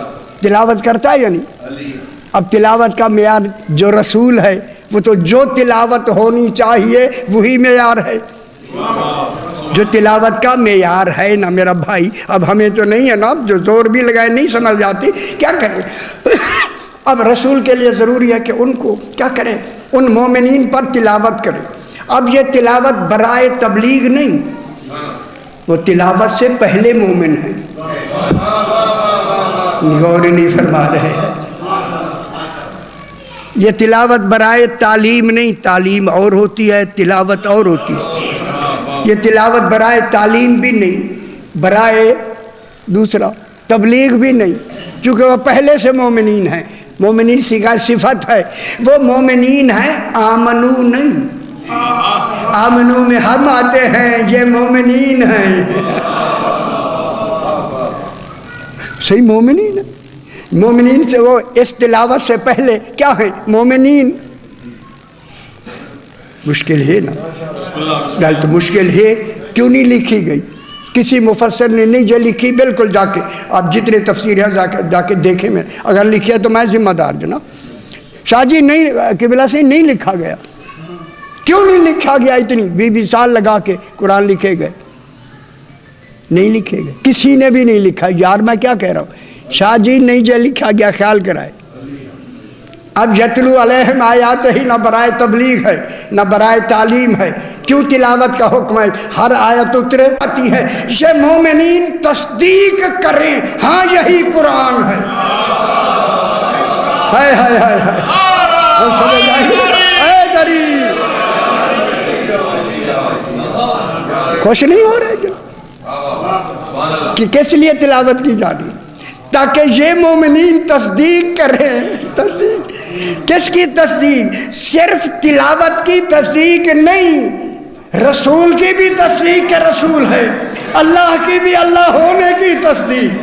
تلاوت کرتا ہے یا نہیں؟ اب تلاوت کا معیار جو رسول ہے وہ تو جو تلاوت ہونی چاہیے وہی معیار ہے، جو تلاوت کا معیار ہے نا میرا بھائی۔ اب ہمیں تو نہیں ہے نا، اب جو زور بھی لگائے نہیں سمجھ جاتی، کیا کریں؟ اب رسول کے لیے ضروری ہے کہ ان کو کیا کریں؟ ان مومنین پر تلاوت کریں۔ اب یہ تلاوت برائے تبلیغ نہیں، وہ تلاوت سے پہلے مومن ہیں۔ غور نہیں فرما رہے ہیں۔ یہ تلاوت برائے تعلیم نہیں، تعلیم اور ہوتی ہے، تلاوت اور ہوتی ہے۔ یہ تلاوت برائے تعلیم بھی نہیں، برائے دوسرا تبلیغ بھی نہیں، چونکہ وہ پہلے سے مومنین ہیں۔ مومنین صفت ہے، وہ مومنین ہیں، آمنو نہیں۔ آمنو میں ہم آتے ہیں، یہ مومنین ہیں۔ صحیح مومنین ہیں۔ مومنین سے وہ اس تلاوت سے پہلے کیا ہیں؟ مومنین۔ مشکل ہے نا، گل تو مشکل ہے، کیوں نہیں لکھی گئی؟ کسی مفسر نے نہیں جو لکھی، بالکل جا کے آپ جتنے تفسیر ہیں جا کے دیکھیں، میں اگر لکھی ہے تو میں ذمہ دار جناب۔ شاہ جی نہیں، قبلہ سے نہیں لکھا گیا۔ کیوں نہیں لکھا گیا؟ اتنی 20 سال لگا کے قرآن لکھے گئے، نہیں لکھے گئے، کسی نے بھی نہیں لکھا۔ یار میں کیا کہہ رہا ہوں، شاہ جی نہیں جو لکھا گیا، خیال کرائے۔ اب یتلو علیہم آیات ہی نہ برائے تبلیغ ہے نہ برائے تعلیم ہے۔ کیوں تلاوت کا حکم ہے؟ ہر آیت اترے آتی ہے، یہ مومنین تصدیق کریں، ہاں یہی قرآن ہے۔ ہائے ہائے ہائے ہائے، وہ سمجھ آئی؟ اے دری خوش نہیں ہو رہے کہ کس لیے تلاوت کی جانی؟ تاکہ یہ مومنین تصدیق کریں۔ تصدیق کس کی تصدیق؟ صرف تلاوت کی تصدیق نہیں، رسول کی بھی تصدیق کہ رسول ہے، اللہ کی بھی اللہ ہونے کی تصدیق،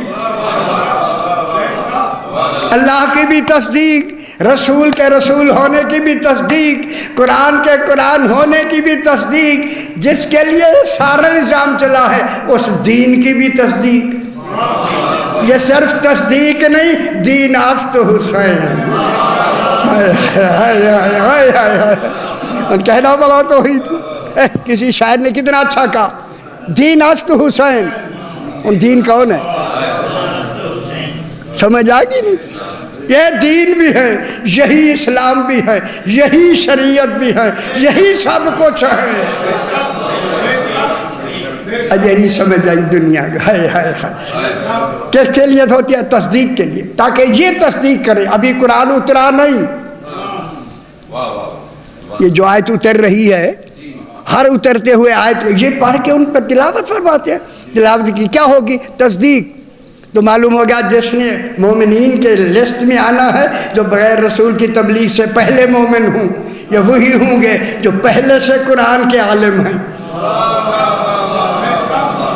اللہ کی بھی تصدیق رسول کے رسول ہونے کی بھی تصدیق، قرآن کے قرآن ہونے کی بھی تصدیق، جس کے لیے سارا نظام چلا ہے اس دین کی بھی تصدیق۔ یہ صرف تصدیق نہیں، دین است حسین، کہنا بڑا توحید۔ کسی شاعر نے کتنا اچھا کہا، دین است حسین۔ ان دین کون ہے؟ سمجھ آئے گی نہیں؟ یہ دین بھی ہے، یہی اسلام بھی ہے، یہی شریعت بھی ہے، یہی سب کچھ ہے۔ اجے نہیں سمجھ آئی دنیا کا، ہے کس کے لیے ہوتی ہے؟ تصدیق کے لیے، تاکہ یہ تصدیق کرے ابھی قرآن اترا نہیں۔ یہ جو آیت اتر رہی ہے، ہر اترتے ہوئے آیت یہ پڑھ کے ان پر تلاوت فرماتے ہیں۔ تلاوت کی کیا ہوگی؟ تصدیق۔ تو معلوم ہوگا جس نے مومنین کے لسٹ میں آنا ہے جو بغیر رسول کی تبلیغ سے پہلے مومن ہوں، یا وہی ہوں گے جو پہلے سے قرآن کے عالم ہیں۔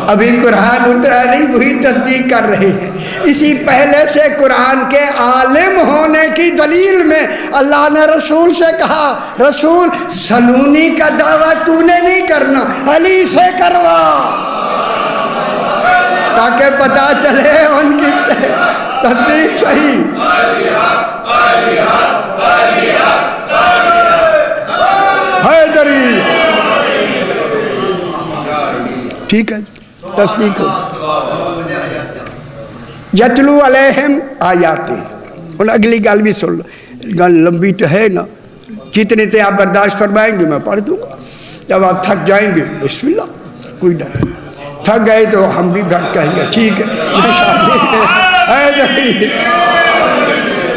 ابھی قرآن اترا نہیں، وہی تصدیق کر رہے ہیں۔ اسی پہلے سے قرآن کے عالم ہونے کی دلیل میں اللہ نے رسول سے کہا، رسول سلونی کا دعویٰ تو نے نہیں کرنا، علی سے کروا، تاکہ پتہ چلے ان کی تصدیق صحیح۔ حیدری، ٹھیک ہے، تصدیق ہو۔ یتلو علیہم آیاتی، اور اگلی گل بھی سن لو، گل لمبی تو ہے نا، جتنے تے آپ برداشت فرمائیں گے میں پڑھ دوں گا۔ جب آپ تھک جائیں گے بسم اللہ، کوئی ڈر نہیں۔ تھک گئے تو ہم بھی گھر کہیں گے ٹھیک ہے۔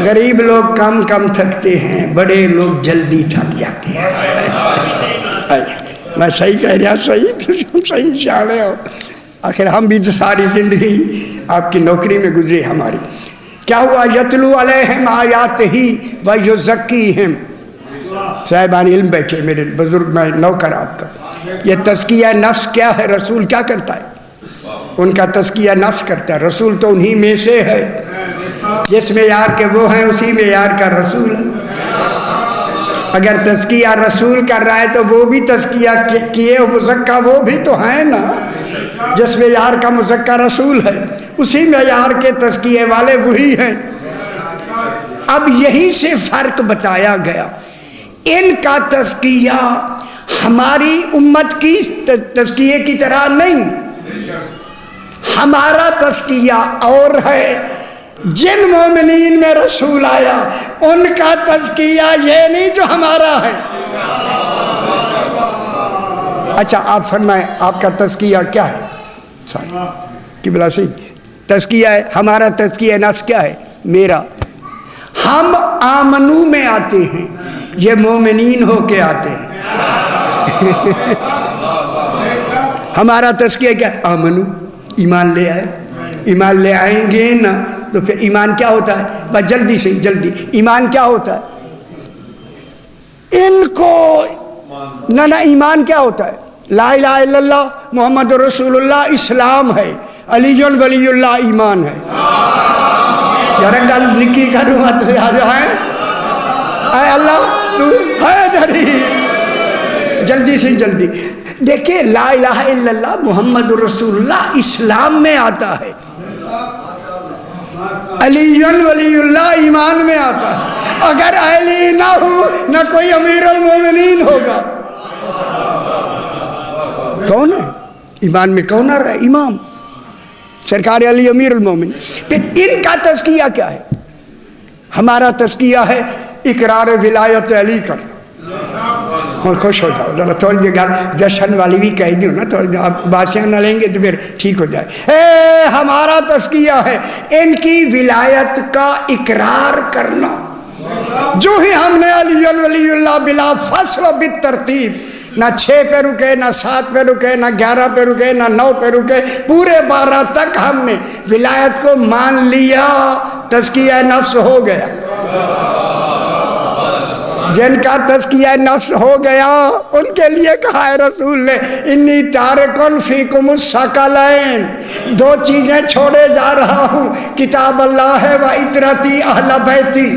غریب لوگ کم کم تھکتے ہیں، بڑے لوگ جلدی تھک جاتے ہیں۔ میں صحیح کہہ رہا، صحیح جانے ہو۔ آخر ہم بھی تو ساری زندگی آپ کی نوکری میں گزری ہماری۔ کیا ہوا؟ یتلو علیہم آیاتہ ویزکیہم۔ صاحبان علم بیٹھے میرے بزرگ، میں نوکر آپ کا۔ یہ تزکیہ نفس کیا ہے؟ رسول کیا کرتا ہے؟ ان کا تزکیہ نفس کرتا ہے۔ رسول تو انہی میں سے ہے، جس معیار کے وہ ہیں اسی معیار کا رسول ہے۔ اگر تزکیہ رسول کر رہا ہے تو وہ بھی تزکیہ کیے مزکہ وہ بھی تو ہیں نا، جس معیار کا مزکہ رسول ہے اسی معیار کے تزکیے والے وہی ہیں۔ اب یہی سے فرق بتایا گیا، ان کا تزکیہ ہماری امت کی تزکیے کی طرح نہیں، ہمارا تزکیہ اور ہے۔ جن مومنین میں رسول آیا ان کا تزکیہ یہ نہیں جو ہمارا ہے۔ اچھا آپ فرمائیں آپ کا تزکیہ کیا ہے؟ قبلہ سے تزکیہ ہے، ہمارا تزکیہ نفس کیا ہے؟ میرا۔ ہم آمنو میں آتے ہیں، یہ مومنین ہو کے آتے ہیں۔ ہمارا تزکیہ کیا ہے؟ آمنو، ایمان لے آئے۔ ایمان لے آئیں گے نا تو پھر ایمان کیا ہوتا ہے؟ بس جلدی سے جلدی، ایمان کیا ہوتا ہے؟ ان کو نہ ایمان کیا ہوتا ہے؟ لا الہ الا اللہ محمد رسول اللہ اسلام ہے، علی ولی اللہ ایمان ہے۔ یار گل نکی کروں تو یاد ہے، اے اللہ تو ہے دری، جلدی سے جلدی۔ دیکھیں لا الہ الا اللہ محمد رسول اللہ اسلام میں آتا ہے، علی ولی اللہ ایمان میں آتا ہے۔ اگر علی نہ ہو نہ کوئی امیر المومنین ہوگا۔ کون ہے ایمان میں؟ کون آ رہا ہے؟ امام سرکار علی امیر المومنین۔ پھر ان کا تزکیہ کیا ہے؟ ہمارا تزکیہ ہے اقرار ولایت علی کر۔ اور خوش ہو جاؤ ذرا، تھوڑی جی گل جشن والی بھی کہہ دوں نا، تھوڑی آپ باسیاں نہ لیں گے تو پھر ٹھیک ہو جائے۔ ہمارا تزکیہ ہے ان کی ولایت کا اقرار کرنا۔ جو ہی ہم نے علی ولی اللہ بلا فصل و بالترتیب، نہ 6 پہ رکے، نہ 7 پہ رکے، نہ 11 پہ رکے، نہ 9 پہ رکے، پورے 12 تک ہم نے ولایت کو مان لیا، تزکیہ نفس ہو گیا۔ جن کا تزکیہ نفس ہو گیا ان کے لیے کہا ہے رسول نے، انی تارکن فیکم الثقلین، 2 چیزیں چھوڑے جا رہا ہوں، کتاب اللہ ہے و اطرتی اہل بیتی۔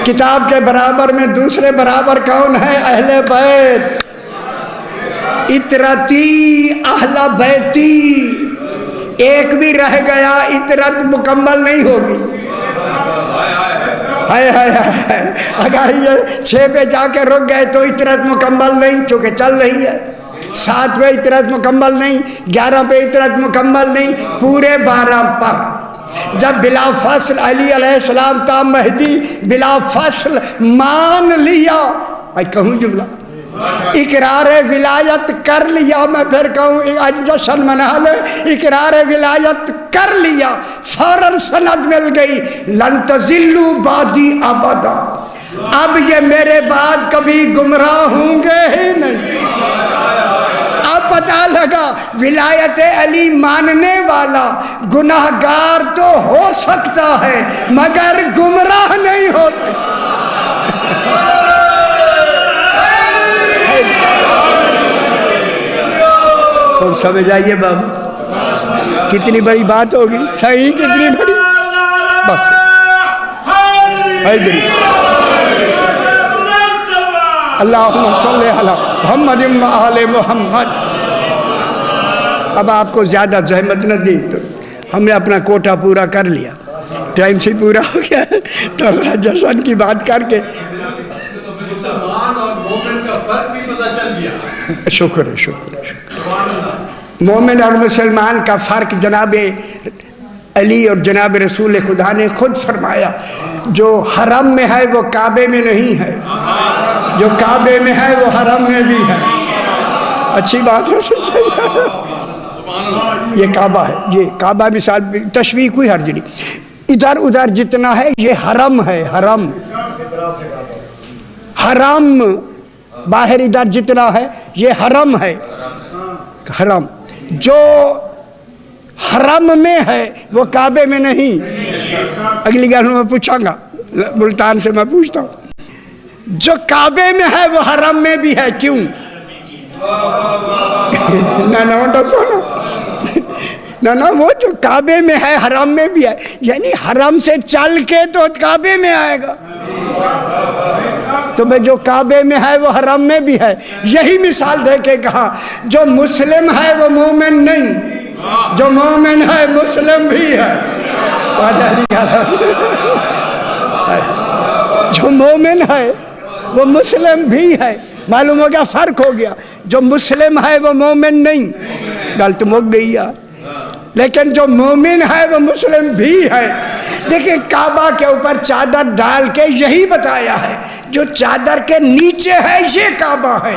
کتاب کے برابر میں دوسرے برابر کون ہے؟ اہل بیت. اطرتی اہل بیتی، ایک بھی رہ گیا اطرت مکمل نہیں ہوگی. اگر یہ 6 پہ جا کے رک گئے تو اطرت مکمل نہیں، چونکہ چل رہی ہے. 7 پہ اطرت مکمل نہیں، 11 پہ اطرت مکمل نہیں، پورے 12 پر. جب بلا فصل علی علیہ السلام تا مہدی بلا فصل مان لیا، میں کہوں جملہ، اقرار ولایت کر لیا، میں پھر کہوں جشن منا لے، اقرار ولایت کر لیا، فوراً سند مل گئی، لن تضلوا بعدی ابدا، اب یہ میرے بعد کبھی گمراہ ہوں گے ہی نہیں. اب پتہ لگا ولایت علی ماننے والا گناہگار تو ہو سکتا ہے مگر گمراہ نہیں ہو سکتا. تو سمجھ آئیے بابا کتنی بڑی بات ہوگی، صحیح کتنی بڑی. بس حیدری اللہم صلی علی محمد و آل محمد. اب آپ کو زیادہ زحمت نہ دی، تو ہم نے اپنا کوٹا پورا کر لیا، ٹائم سے پورا ہو گیا. تو جشن کی بات کر کے شکر ہے، شکر ہے. مومن اور مسلمان کا فرق جناب علی اور جناب رسول خدا نے خود فرمایا. جو حرم میں ہے وہ کعبے میں نہیں ہے، جو کعبے میں ہے وہ حرم میں بھی ہے. اچھی بات ہے. یہ کعبہ ہے، یہ کعبہ مثال تشبیہ کوئی حرج نہیں. ادھر ادھر جتنا ہے یہ حرم ہے، حرم حرم. باہر ادھر جتنا ہے یہ حرم ہے، حرم. جو حرم میں ہے وہ کعبے میں نہیں. اگلی گل میں پوچھوں گا، ملتان سے میں پوچھتا ہوں، جو کعبے میں ہے وہ حرم میں بھی ہے، کیوں؟ نہ وہ جو کعبے میں ہے حرم میں بھی ہے، یعنی حرم سے چل کے تو کعبے میں آئے گا. تو میں جو کعبے میں ہے وہ حرم میں بھی ہے. یہی مثال دے کے کہا جو مسلم ہے وہ مومن نہیں، جو مومن ہے مسلم بھی ہے. جو مومن ہے وہ مسلم بھی ہے. معلوم ہو گیا، فرق ہو گیا. جو مسلم ہے وہ مومن نہیں، غلط مک گئی یار. لیکن جو مومن ہے وہ مسلم بھی ہے. دیکھیں کعبہ کے اوپر چادر ڈال کے یہی بتایا ہے، جو چادر کے نیچے ہے یہ کعبہ ہے،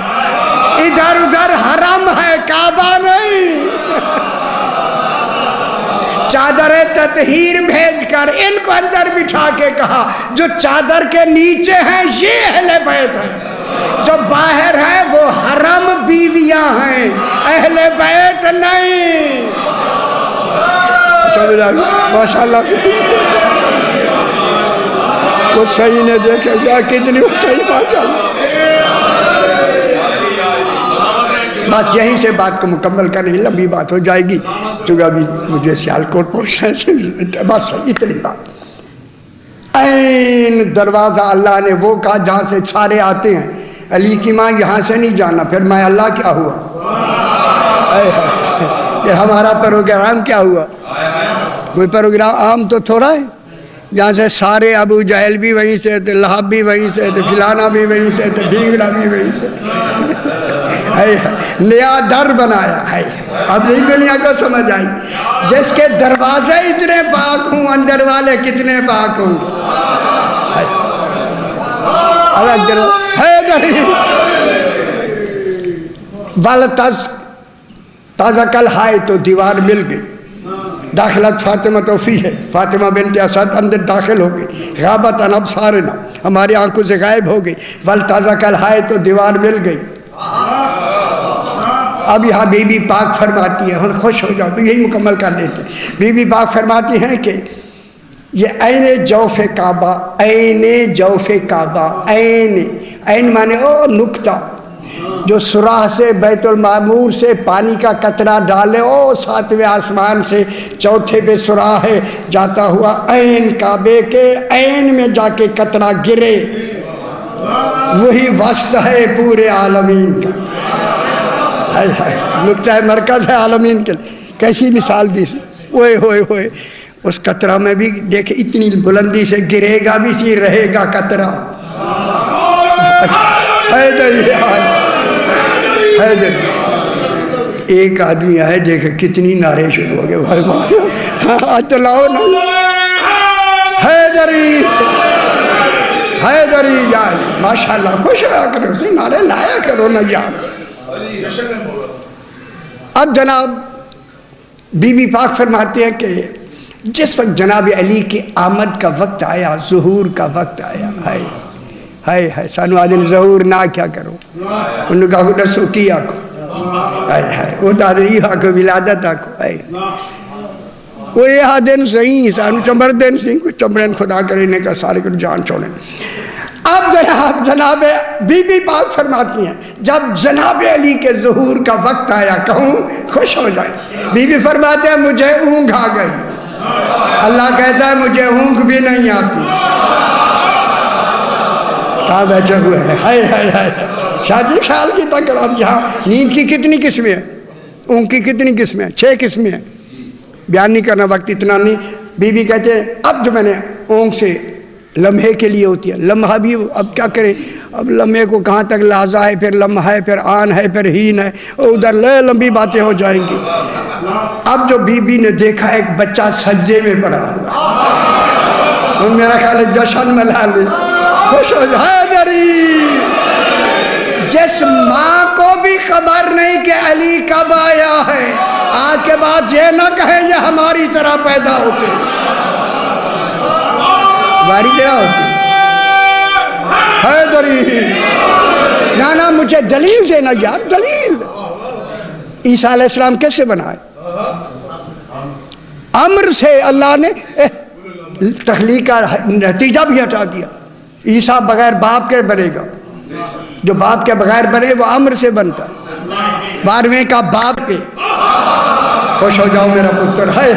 ادھر ادھر حرم ہے، کعبہ نہیں. چادر تطہیر بھیج کر ان کو اندر بٹھا کے کہا جو چادر کے نیچے ہیں یہ اہل بیت ہیں، جو باہر ہے وہ حرم بیویاں ہیں، اہل بیت نہیں. ماشاءاللہ وہ صحیح نے دیکھے جا کتنی وہ صحیح. ماشاءاللہ بس یہیں سے بات کو مکمل کریں، لمبی بات ہو جائے گی کیونکہ ابھی مجھے سیالکوٹ پہنچنا ہے. بس اتنی بات. عین دروازہ اللہ نے وہ کہا جہاں سے سارے آتے ہیں. علی کی ماں یہاں سے نہیں جانا. پھر میں اللہ کیا ہوا؟ یہ ہمارا پروگرام کیا ہوا؟ کوئی پروگرام عام تو تھوڑا ہے. جہاں سے سارے ابو جہل بھی وہیں سے تھے، لہب بھی وہیں سے تھے، فلانا بھی وہیں سے تھے، ڈھینگڑا بھی وہیں سے. نیا در بنایا ہے. اب نہیں دنیا کو سمجھ آئی. جس کے دروازے اتنے پاک ہوں اندر والے کتنے پاک ہوں گے. تازہ کل ہائے تو دیوار مل گئی. داخلت فاطمہ توفی ہے، فاطمہ بنت اسد اندر داخل ہو گئی. غابت عن ابصارنا، ہماری آنکھوں سے غائب ہو گئی. تازہ کل ہائے تو دیوار مل گئی. اب یہاں بی بی پاک فرماتی ہے، ہم خوش ہو جاؤ یہی مکمل کر لیتے. بی بی پاک فرماتی ہیں کہ یہ عین جوف کعبہ، عین جوف کعبہ، عین مانے او نقطہ. جو سراہ سے بیت المعمور سے پانی کا قطرہ ڈالے، او 7ویں آسمان سے 4تھے پہ سراہ ہے، جاتا ہوا عین کعبے کے عین میں جا کے قطرہ گرے، وہی وسط ہے پورے عالمین کا، نقطہ مرکز ہے عالمین کے لیے۔ کیسی مثال دی، اوئے ہوئے ہوئے، اس قطرہ میں بھی دیکھیں اتنی بلندی سے گرے گا بھی سی، رہے گا قطرہ۔ حیدری حیدری ایک آدمی آئے، دیکھے کتنی نعرے شروع ہو گئے، بھائی بھائی تو لاؤ نا، حیدری حیدری جان، ماشاءاللہ خوش ہوا کرو، اسی نعرے لایا کرو نا جان۔ اب جناب بی بی پاک فرماتے ہیں کہ جس وقت جناب علی کی آمد کا وقت آیا، ظہور کا وقت آیا، ہائے ہائے سانو آدھن ظہور نہ کیا کرو، انہوں نے کہا کہ دسو کی آکو، ہائے ہائے وہ تادری آکو ولادت آکو، ہائے وہ یہ آدھن صحیح سانو چمبر دین سنگھ کچھ چمبرین خدا کرنے کا سارے کو جان چھوڑیں۔ اب جناب بی بی پاک فرماتی ہیں جب جناب علی کے ظہور کا وقت آیا، کہوں خوش ہو جائے، بی بی فرماتے ہیں مجھے اونگ آ گئی، اللہ کہتا ہے مجھے اونگ بھی نہیں آتی، کہاں بیٹھے ہوئے ہیں، ہائے ہائے ہائے شادی خیال کی تک اب یہاں نیند کی کتنی قسمیں ہیں، اونگ کی کتنی قسمیں ہیں، 6 قسمیں ہیں، بیان نہیں کرنا وقت اتنا نہیں۔ بی بی کہتے ہیں اب جو میں نے اونگ سے لمحے کے لیے ہوتی ہے، لمحہ بھی اب کیا کریں، اب لمحے کو کہاں تک لحظہ ہے، پھر لمحہ ہے، پھر آن ہے، پھر ہین ہے، ادھر لمبی باتیں ہو جائیں گی۔ اب جو بی بی نے دیکھا ایک بچہ سجدے میں پڑا ہوا، میرا خیال ہے جشن منا لے، خوش ہو جائے۔ حیدری جس ماں کو بھی خبر نہیں کہ علی کب آیا ہے، آج کے بعد یہ نہ کہے یہ ہماری طرح پیدا ہوتے، ہماری طرح ہوتے۔ حیدری نانا مجھے دلیل دینا یار، دلیل عیسیٰ علیہ السلام کیسے بنائے؟ امر سے اللہ نے تخلیق کا نتیجہ بھی ہٹا دیا، عیسیٰ بغیر باپ کے بنے گا، جو باپ کے بغیر بنے وہ امر سے بنتا، 12ویں کا باپ کے۔ خوش ہو جاؤ میرا پتر ہے،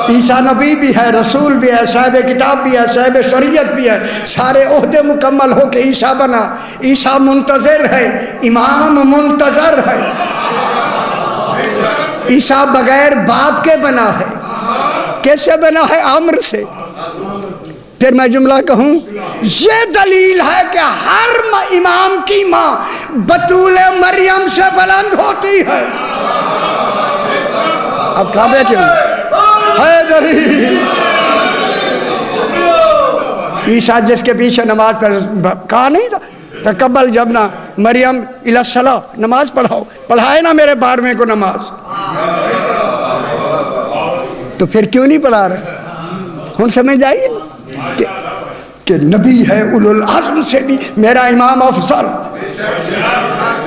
عیسیٰ نبی بھی ہے، رسول بھی ہے، صاحب کتاب بھی ہے، صاحب شریعت بھی ہے، سارے عہدے مکمل ہو کے عیسیٰ بنا۔ عیسیٰ منتظر ہے، امام منتظر ہے، عیسیٰ بغیر باپ کے بنا ہے، کیسے بنا ہے؟ امر سے۔ پھر میں جملہ کہوں، یہ دلیل ہے کہ ہر امام کی ماں بطول مریم سے بلند ہوتی ہے۔ اب کہاں بیٹھے ہوں؟ حیدری عیسیٰ جس کے پیچھے نماز پر کہا نہیں تھا تقبل جبنا مریم الی الصلاۃ، نماز پڑھاؤ، پڑھائے نا میرے 12ویں کو نماز، تو پھر کیوں نہیں پڑھا رہے؟ ہم سمجھ آئیے کہ نبی ہے اولو العزم سے بھی میرا امام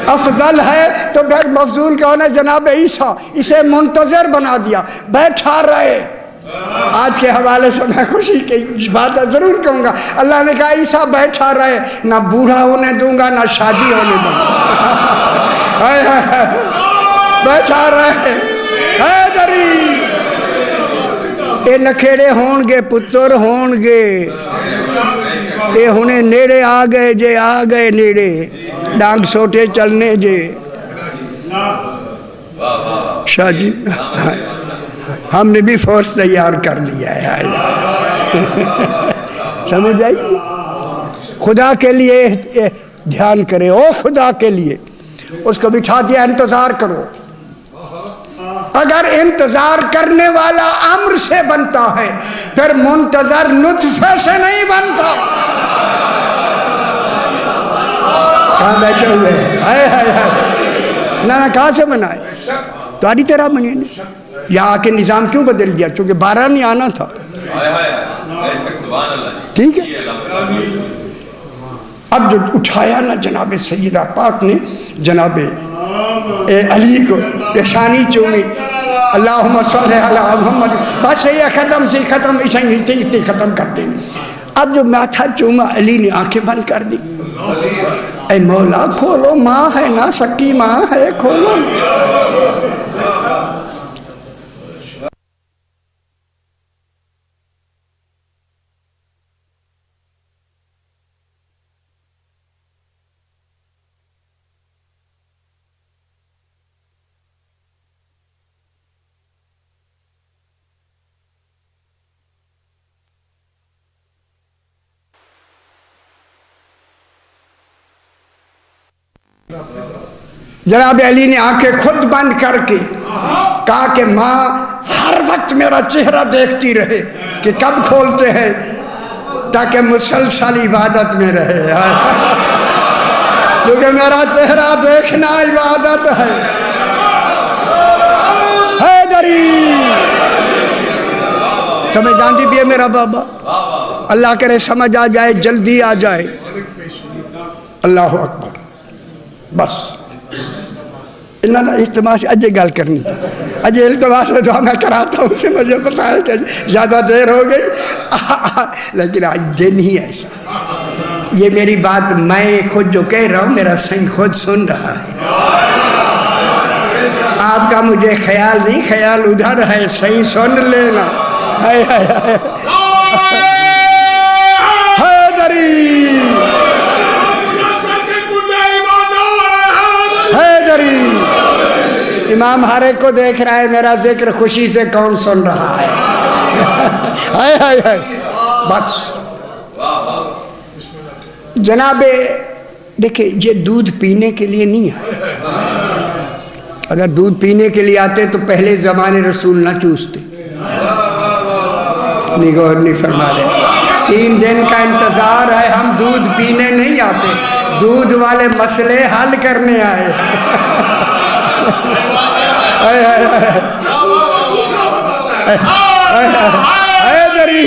افضل ہے، تو پھر مفضول کون ہے؟ جناب عیسیٰ، اسے منتظر بنا دیا، بیٹھا رہے۔ آج کے حوالے سے میں خوشی کی بات ضرور کہوں گا، اللہ نے کہا عیسیٰ بیٹھا رہے، نہ بوڑھا ہونے دوں گا نہ شادی ہونے دوں گا، بیٹھا رہے۔ حیدری اے نکھیڑے ہون گے پتر ہون گے، اے ہونے نیڑے آ گئے جے، آ گئے نیڑے، ڈانگ سوٹے چلنے جے۔ شادی ہم نے بھی فورس تیار کر لیا ہے، سمجھ آئی؟ خدا کے لیے دھیان کرے، او خدا کے لیے اس کو بٹھا دیا، انتظار کرو۔ اگر انتظار کرنے والا امر سے بنتا ہے پھر منتظر نطفے سے نہیں بنتا۔ کہاں بیٹھے ہوئے ہیں؟ نہ کہاں سے بنائے؟ تمہاری طرح بنی نہیں، یہاں آ کے نظام کیوں بدل دیا؟ کیونکہ 12 نہیں آنا تھا، ٹھیک ہے۔ اب جو اٹھایا نا جناب سیدہ پاک نے جناب علی کو پیشانی چومی، اللہم صلی علی محمد، بس یہ ختم سی ختم، اتنی ختم کر دیں۔ اب جو ماتھا چوما علی نے آنکھیں بند کر دی، اے مولا کھولو، ماں ہے نا، سکی ماں ہے، کھولو۔ جناب علی نے آنکھیں خود بند کر کے کہا کہ ماں ہر وقت میرا چہرہ دیکھتی رہے کہ کب کھولتے ہیں، تاکہ مسلسل عبادت میں رہے، کیونکہ میرا چہرہ دیکھنا عبادت ہے۔ حیدری سمجھ آندی بھی ہے میرا بابا؟ اللہ کرے سمجھ آ جائے، جلدی آ جائے۔ اللہ اکبر۔ بس انہوں نے اجتماع سے اجے گل کرنی، اجے التوا سے دعا میں کراتا ہوں، سے مجھے پتا ہے کہ زیادہ دیر ہو گئی، لیکن آج دن ہی ایسا ہے۔ یہ میری بات میں خود جو کہہ رہا ہوں، میرا سائیں خود سن رہا ہے۔ آپ کا مجھے خیال نہیں، خیال ادھر ہے، سائیں سن لینا۔ حیدری حیدری امام ہر ایک کو دیکھ رہا ہے، میرا ذکر خوشی سے کون سن رہا ہے؟ بس جناب دیکھیں، یہ دودھ پینے کے لیے نہیں ہے۔ اگر دودھ پینے کے لیے آتے تو پہلے زمانے رسول نہ چوستے۔ غور نہیں فرما رہے، 3 دن کا انتظار ہے، ہم دودھ پینے نہیں آتے، دودھ والے مسئلے حل کرنے آئے۔ حیدری